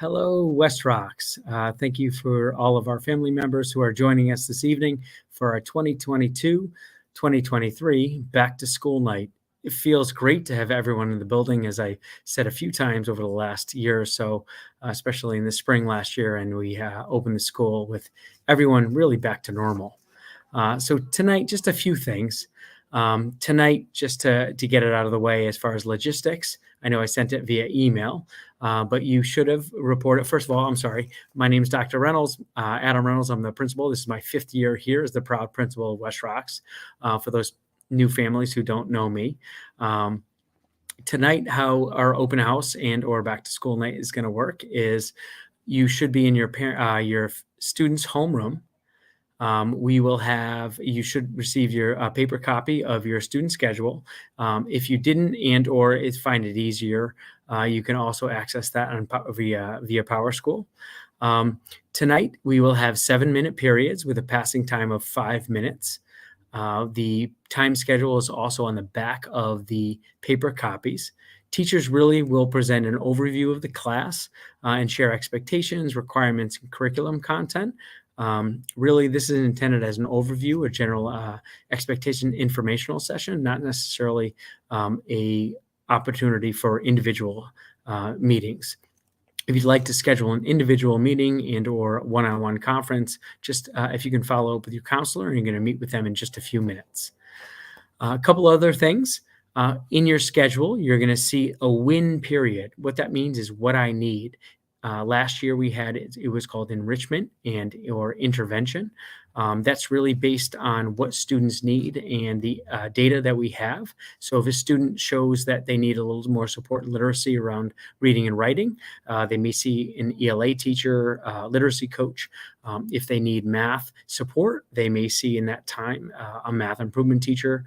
Hello, West Rocks. Thank you for all of our family members who are joining us this evening for our 2022-2023 Back to School Night. It feels great to have everyone in the building, as I said a few times over the last year or so, especially in the spring last year, and we opened the school with everyone really back to normal. So tonight, just a few things. Tonight, just to get it out of the way as far as logistics, I know I sent it via email, but you should have reported. First of all, I'm sorry. My name is Dr. Reynolds, Adam Reynolds. I'm the principal. This is my 5th year here as the proud principal of West Rocks. For those new families who don't know me, tonight, how our open house and or back to school night is going to work is you should be in your student's homeroom. You should receive your paper copy of your student schedule. If you didn't or find it easier, you can also access that via PowerSchool. Tonight, we will have 7-minute periods with a passing time of 5 minutes. The time schedule is also on the back of the paper copies. Teachers really will present an overview of the class and share expectations, requirements, and curriculum content. Really, this is intended as an overview, a general expectation informational session, not necessarily a opportunity for individual meetings. If you'd like to schedule an individual meeting and or one-on-one conference, just if you can follow up with your counselor, and you're going to meet with them in just a few minutes. A couple other things. In your schedule, you're going to see a win period. What that means is what I need. Last year we had it was called enrichment or intervention. That's really based on what students need and the data that we have. So if a student shows that they need a little more support in literacy around reading and writing, they may see an ELA teacher, literacy coach. If they need math support, they may see in that time a math improvement teacher,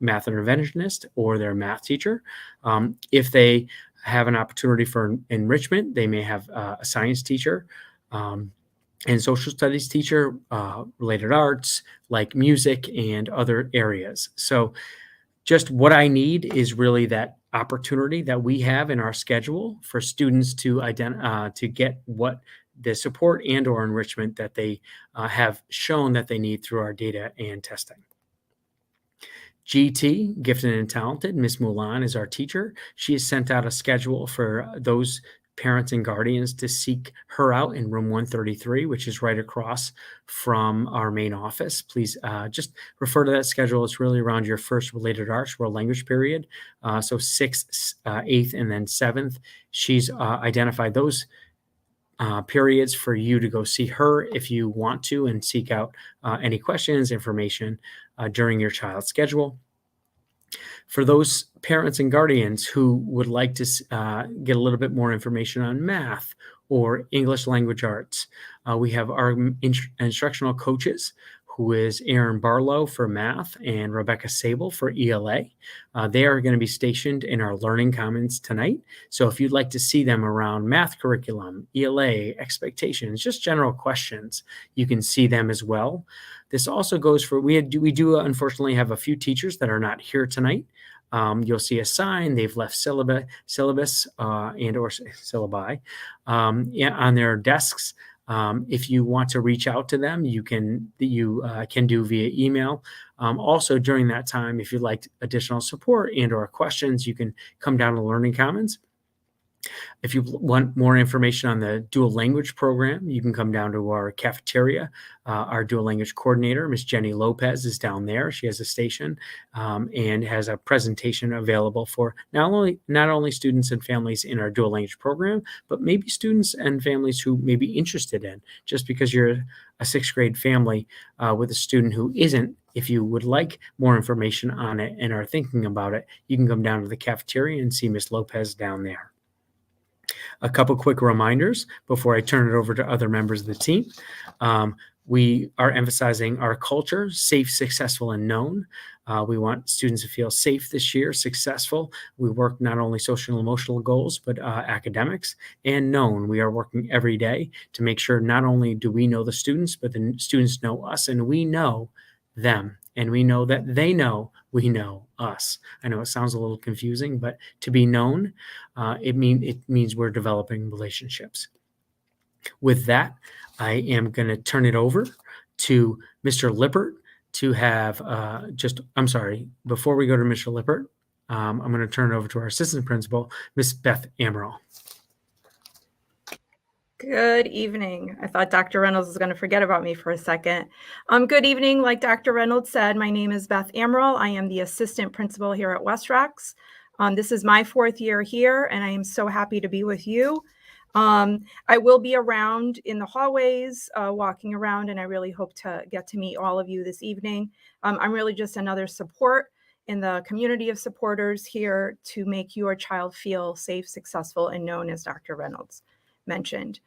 math interventionist, or their math teacher. If they have an opportunity for enrichment, they may have a science teacher and social studies teacher, related arts like music and other areas. So just what I need is really that opportunity that we have in our schedule for students to get what the support and or enrichment that they have shown that they need through our data and testing. GT, Gifted and Talented, Miss Mulan is our teacher. She has sent out a schedule for those parents and guardians to seek her out in room 133, which is right across from our main office. Please just refer to that schedule. It's really around your first related arts world language period. So 6th, 8th, and then 7th. She's identified those periods for you to go see her if you want to and seek out any questions, information during your child's schedule. For those parents and guardians who would like to get a little bit more information on math or English language arts, we have our instructional coaches, who is Aaron Barlow for math and Rebecca Sable for ELA. They are going to be stationed in our Learning Commons tonight. So if you'd like to see them around math curriculum, ELA, expectations, just general questions, you can see them as well. This also goes for, we do unfortunately have a few teachers that are not here tonight. You'll see a sign, they've left syllabus and or syllabi on their desks. If you want to reach out to them, you can do via email. Also during that time, if you'd like additional support and or questions, you can come down to Learning Commons. If you want more information on the dual language program, you can come down to our cafeteria. Our dual language coordinator, Miss Jenny Lopez, is down there. She has a station and has a presentation available for not only students and families in our dual language program, but maybe students and families who may be interested in. Just because you're a 6th grade family with a student who isn't, if you would like more information on it and are thinking about it, you can come down to the cafeteria and see Miss Lopez down there. A couple quick reminders before I turn it over to other members of the team. We are emphasizing our culture, safe, successful, and known. We want students to feel safe this year, successful. We work not only social and emotional goals, but academics, and known. We are working every day to make sure not only do we know the students, but the students know us, and we know them and we know that they know we know us. I know it sounds a little confusing, but to be known, it means we're developing relationships. With that, I am going to turn it over to Mr. Lippert to have I'm sorry, before we go to Mr. Lippert, I'm going to turn it over to our assistant principal, Miss Beth Emerald. Good evening. I thought Dr. Reynolds was going to forget about me for a second. Good evening. Like Dr. Reynolds said, my name is Beth Emerald. I am the assistant principal here at West Rocks. This is my 4th year here, and I am so happy to be with you. I will be around in the hallways, walking around, and I really hope to get to meet all of you this evening. I'm really just another support in the community of supporters here to make your child feel safe, successful, and known, as Dr. Reynolds mentioned.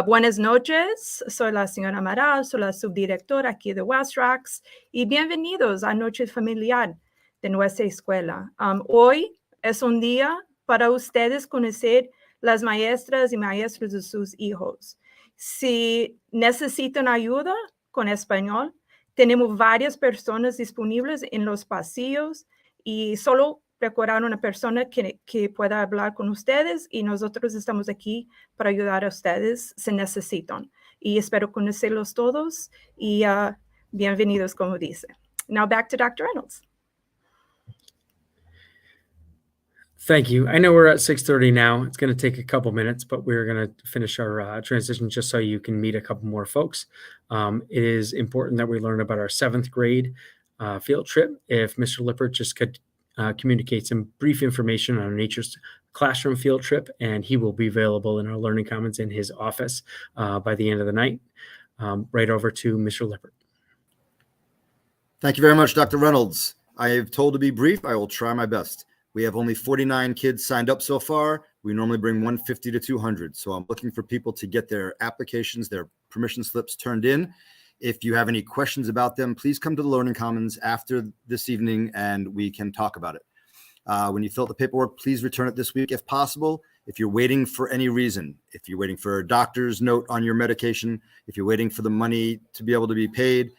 Buenas noches, soy la señora Amaral, soy la subdirectora aquí de West Rocks, y bienvenidos a Noche Familiar de nuestra escuela. Hoy es un día para ustedes conocer las maestras y maestros de sus hijos. Si necesitan ayuda con español, tenemos varias personas disponibles en los pasillos y solo recordar una persona que pueda hablar con ustedes, y nosotros estamos aquí para ayudar a ustedes si necesitan. Y espero conocerlos todos y bienvenidos, como dice. Now back to Dr. Reynolds. Thank you. I know we're at 6:30 now. It's going to take a couple minutes, but we're going to finish our transition just so you can meet a couple more folks. It is important that we learn about our 7th grade field trip. If Mr. Lippert just could communicate some brief information on Nature's Classroom field trip, and he will be available in our Learning Commons in his office by the end of the night. Right over to Mr. Lippert. Thank you very much, Dr. Reynolds. I have told to be brief. I will try my best. We have only 49 kids signed up so far. We normally bring 150 to 200. So I'm looking for people to get their applications, their permission slips turned in. If you have any questions about them, please come to the Learning Commons after this evening and we can talk about it. When you fill out the paperwork, please return it this week if possible. If you're waiting for any reason, if you're waiting for a doctor's note on your medication, if you're waiting for the money to be able to be paid,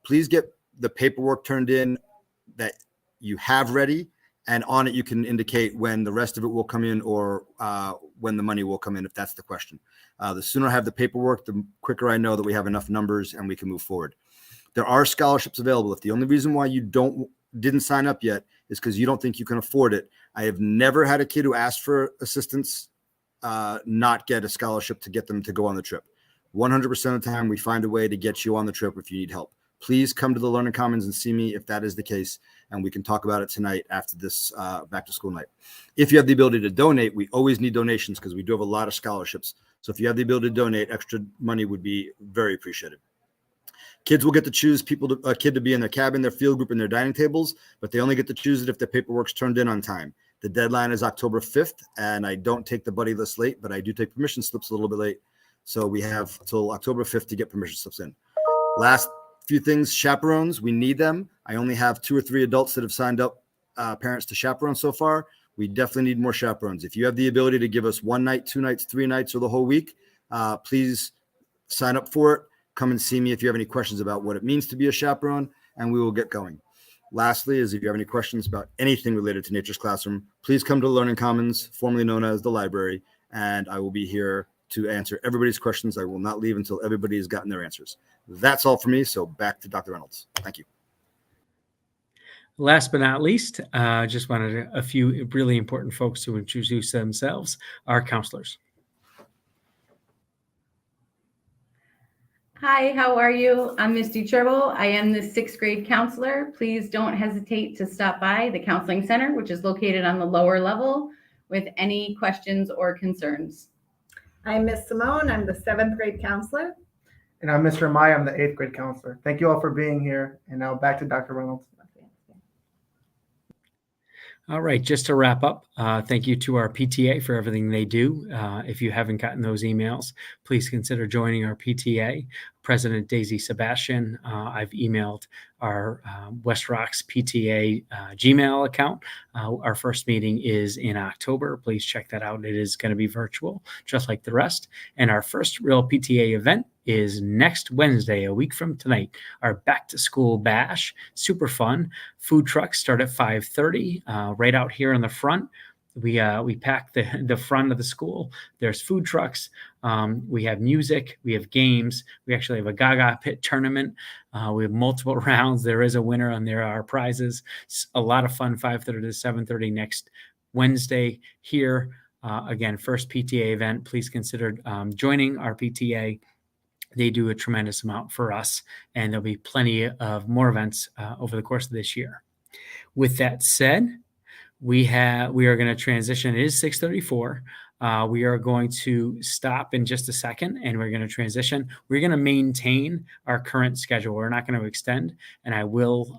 please get the paperwork turned in that you have ready. And on it, you can indicate when the rest of it will come in or when the money will come in, if that's the question. The sooner I have the paperwork, the quicker I know that we have enough numbers and we can move forward. There are scholarships available. If the only reason why you didn't sign up yet is because you don't think you can afford it, I have never had a kid who asked for assistance not get a scholarship to get them to go on the trip. 100% of the time, we find a way to get you on the trip if you need help. Please come to the Learning Commons and see me if that is the case, and we can talk about it tonight after this back to school night. If you have the ability to donate, we always need donations because we do have a lot of scholarships. So if you have the ability to donate, extra money would be very appreciated. Kids will get to choose a kid to be in their cabin, their field group, and their dining tables, but they only get to choose it if their paperwork's turned in on time. The deadline is October 5th, and I don't take the buddy list late, but I do take permission slips a little bit late. So we have till October 5th to get permission slips in. Last few things, chaperones, we need them. I only have 2 or 3 adults that have signed up parents to chaperone so far. We definitely need more chaperones. If you have the ability to give us 1 night, 2 nights, 3 nights, or the whole week, please sign up for it. Come and see me if you have any questions about what it means to be a chaperone, and we will get going. Lastly, is if you have any questions about anything related to Nature's Classroom, please come to the Learning Commons, formerly known as the library, and I will be here to answer everybody's questions. I will not leave until everybody has gotten their answers. That's all for me. So back to Dr. Reynolds. Thank you. Last but not least, just wanted a few really important folks to introduce themselves, our counselors. Hi, how are you? I'm Misty Chervil. I am the 6th grade counselor. Please don't hesitate to stop by the counseling center, which is located on the lower level, with any questions or concerns. I'm Miss Simone. I'm the 7th grade counselor. And I'm Mr. Amaya. I'm the 8th grade counselor. Thank you all for being here. And now back to Dr. Reynolds. All right, just to wrap up, thank you to our PTA for everything they do. If you haven't gotten those emails, please consider joining our PTA. President Daisy Sebastian. I've emailed our West Rocks PTA Gmail account. Our first meeting is in October. Please check that out. It is going to be virtual, just like the rest. And our first real PTA event is next Wednesday, a week from tonight, our back to school bash. Super fun. Food trucks start at 5:30 right out here in the front. We pack the front of the school. There's food trucks. We have music. We have games. We actually have a Gaga Pit tournament. We have multiple rounds. There is a winner and there are prizes. It's a lot of fun. 5:30 to 7:30 next Wednesday here. Again, first PTA event. Please consider joining our PTA. They do a tremendous amount for us, and there'll be plenty of more events over the course of this year. With that said, we are going to transition. It is 6:34. We are going to stop in just a second, and we're going to transition. We're going to maintain our current schedule. We're not going to extend, and I will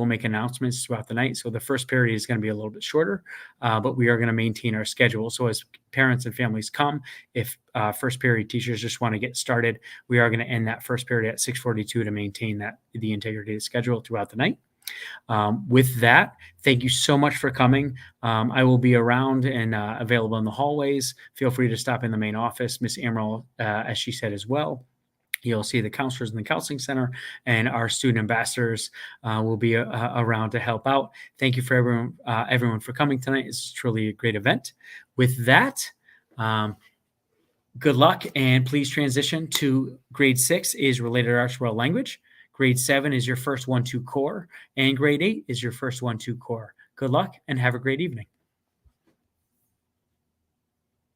make announcements throughout the night. So the first period is going to be a little bit shorter, but we are going to maintain our schedule. So as parents and families come, if first period teachers just want to get started, we are going to end that first period at 6:42 to maintain the integrity of the schedule throughout the night. With that, thank you so much for coming. I will be around and available in the hallways. Feel free to stop in the main office. Miss Emerald, as she said as well. You'll see the counselors in the counseling center, and our student ambassadors will be around to help out. Thank you for everyone for coming tonight. It's truly a great event. With that, good luck, and please transition to grade 6 is Related Arts World Language. Grade 7 is your first 1-2 core, and grade 8 is your first 1-2 core. Good luck and have a great evening.